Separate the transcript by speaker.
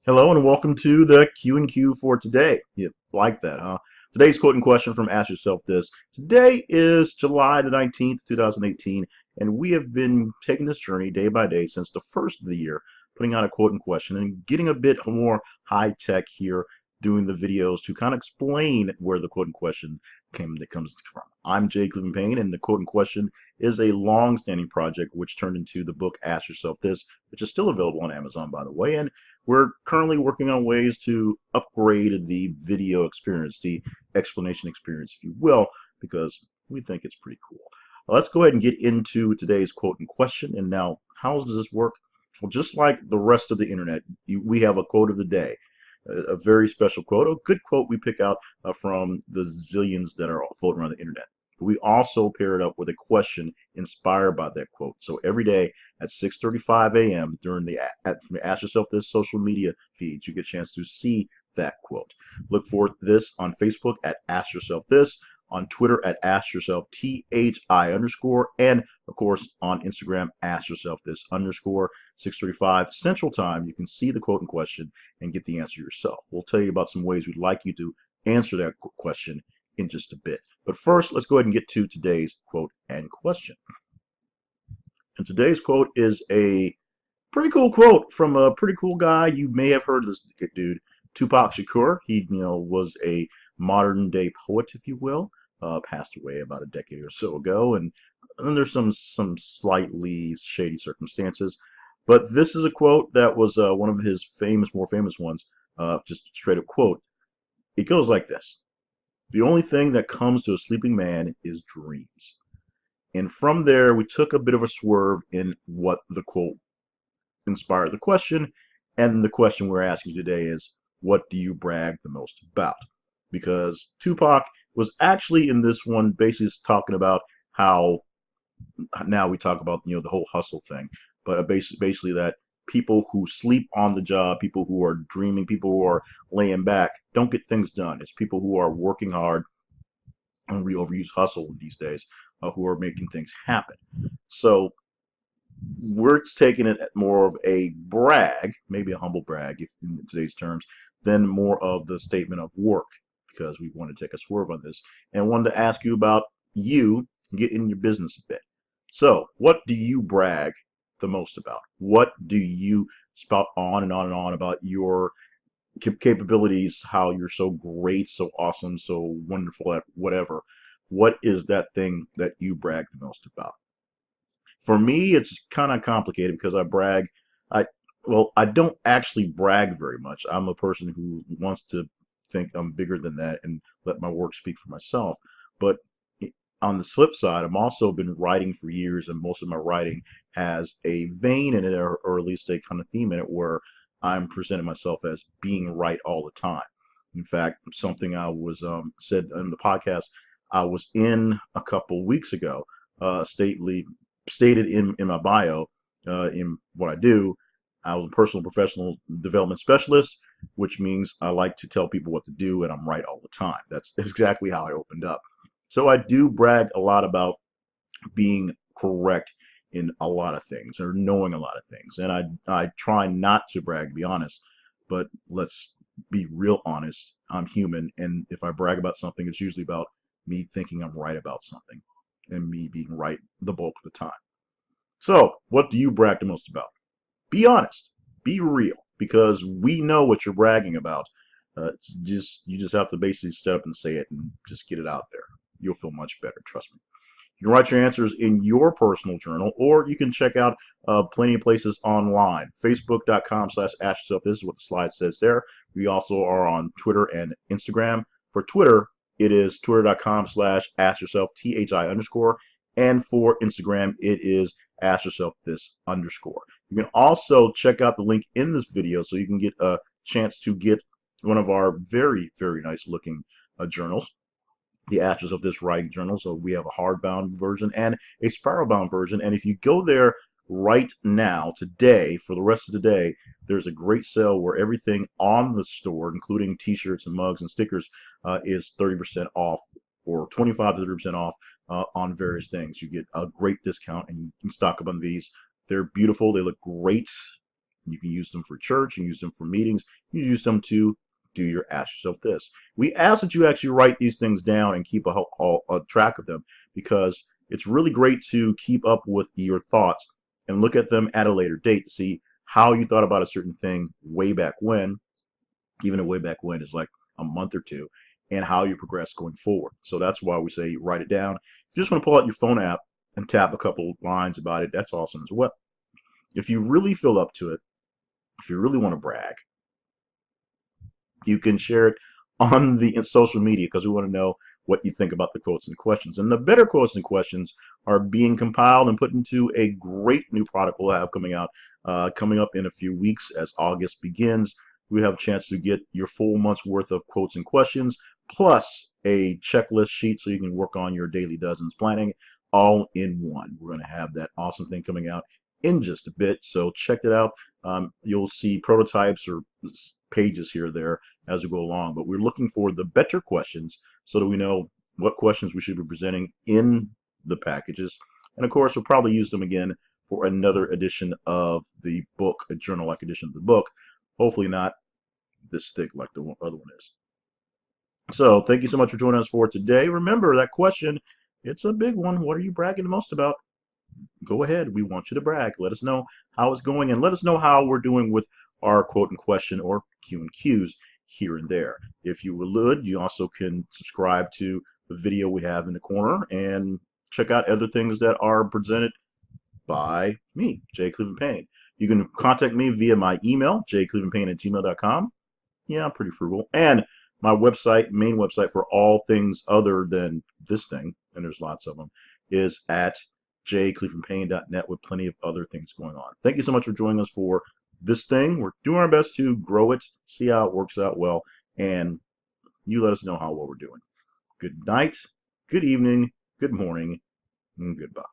Speaker 1: Hello and welcome to the Q&Q for today. You like that, huh? Today's quote and question from Ask Yourself This. Today is July the 19th, 2018, and we have been taking this journey day by day since the first of the year, putting out a quote and question and getting a bit more high-tech here, doing the videos to kind of explain where the quote and question comes from. I'm Jay Cleveland Payne, and the quote and question is a long-standing project which turned into the book Ask Yourself This, which is still available on Amazon, by the way, and we're currently working on ways to upgrade the video experience, the explanation experience, if you will, because we think it's pretty cool. Let's go ahead and get into today's quote and question. And now, how does this work? Well, just like the rest of the internet, we have a quote of the day, a very special quote, a good quote we pick out from the zillions that are floating around the internet. We also pair it up with a question inspired by that quote. So every day at 6:35 a.m. during the Ask Yourself This social media feeds, you get a chance to see that quote. Look for this on Facebook at Ask Yourself This, on Twitter at Ask Yourself THI_, and of course on Instagram Ask Yourself This _ 6:35 Central Time. You can see the quote in question and get the answer yourself. We'll tell you about some ways we'd like you to answer that question in just a bit. But first, let's go ahead and get to today's quote and question. And today's quote is a pretty cool quote from a pretty cool guy. You may have heard of this dude, Tupac Shakur. He, was a modern day poet, if you will. Passed away about a decade or so ago, and under some slightly shady circumstances. But this is a quote that was one of his more famous ones. Just straight up quote. It goes like this: "The only thing that comes to a sleeping man is dreams." And from there, we took a bit of a swerve in what the quote inspired the question. And the question we're asking today is, what do you brag the most about? Because Tupac was actually in this one basically talking about how now we talk about, the whole hustle thing, but basically that people who sleep on the job, people who are dreaming, people who are laying back, don't get things done. It's people who are working hard, and we overuse hustle these days, who are making things happen. So we're taking it more of a brag, maybe a humble brag if in today's terms, than more of the statement of work, because we want to take a swerve on this and wanted to ask you about you, get in your business a bit. So what do you brag the most about? What do you spout on and on and on about your capabilities, how you're so great, so awesome, so wonderful at whatever? What is that thing that you brag the most about? For me, it's kind of complicated because I I don't actually brag very much. I'm a person who wants to think I'm bigger than that and let my work speak for myself. But on the flip side, I've also been writing for years, and most of my writing has a vein in it, or at least a kind of theme in it, where I'm presenting myself as being right all the time. In fact, something I was said in the podcast I was in a couple weeks ago, stated in my bio, in what I do. I was a personal professional development specialist, which means I like to tell people what to do, and I'm right all the time. That's exactly how I opened up. So I do brag a lot about being correct in a lot of things, or knowing a lot of things. And I try not to brag, to be honest, but let's be real honest. I'm human, and if I brag about something, it's usually about me thinking I'm right about something and me being right the bulk of the time. So, what do you brag the most about? Be honest, be real, because we know what you're bragging about. You just have to basically step up and say it and just get it out there. You'll feel much better, trust me. You can write your answers in your personal journal, or you can check out plenty of places online. Facebook.com/ask yourself. This is what the slide says there. We also are on Twitter and Instagram. For Twitter, it is twitter.com/ask yourself THI_. And for Instagram, it is Ask Yourself This _. You can also check out the link in this video so you can get a chance to get one of our very, very nice looking journals, the Ask Yourself This writing journal. So we have a hardbound version and a spiral-bound version. And if you go there right now, today, for the rest of the day, there's a great sale where everything on the store, including t-shirts and mugs and stickers, is 30% off, or 25 to 30% off on various things. You get a great discount, and you can stock up on these. They're beautiful. They look great. You can use them for church, you can use them for meetings, you can use them to do your Ask Yourself This. We ask that you actually write these things down and keep a track of them, because it's really great to keep up with your thoughts and look at them at a later date to see how you thought about a certain thing way back when, even a way back when is like a month or two, and how you progress going forward. So that's why we say write it down. If you just want to pull out your phone app and tap a couple lines about it, that's awesome as well. If you really feel up to it, if you really want to brag, you can share it on the social media, because we want to know what you think about the quotes and questions. And the better quotes and questions are being compiled and put into a great new product we'll have coming up in a few weeks as August begins. We have a chance to get your full month's worth of quotes and questions, plus a checklist sheet so you can work on your daily dozens planning all in one. We're going to have that awesome thing coming out in just a bit, so check it out. You'll see prototypes or pages here or there as we go along, but we're looking for the better questions so that we know what questions we should be presenting in the packages. And of course, we'll probably use them again for another edition of the book, a journal-like edition of the book. Hopefully not this thick like the other one is. So thank you so much for joining us for today. Remember that question, it's a big one. What are you bragging the most about? Go ahead. We want you to brag. Let us know how it's going, and let us know how we're doing with our quote and question or Q and Qs here and there. If you would, you also can subscribe to the video we have in the corner and check out other things that are presented by me, J. Cleveland Payne. You can contact me via my email, jclevelandpayne@gmail.com. Yeah, I'm pretty frugal. And my website, main website for all things other than this thing, and there's lots of them, is at jclevelandpayne.net, with plenty of other things going on. Thank you so much for joining us for this thing. We're doing our best to grow it, see how it works out well, and you let us know how well we're doing. Good night, good evening, good morning, and goodbye.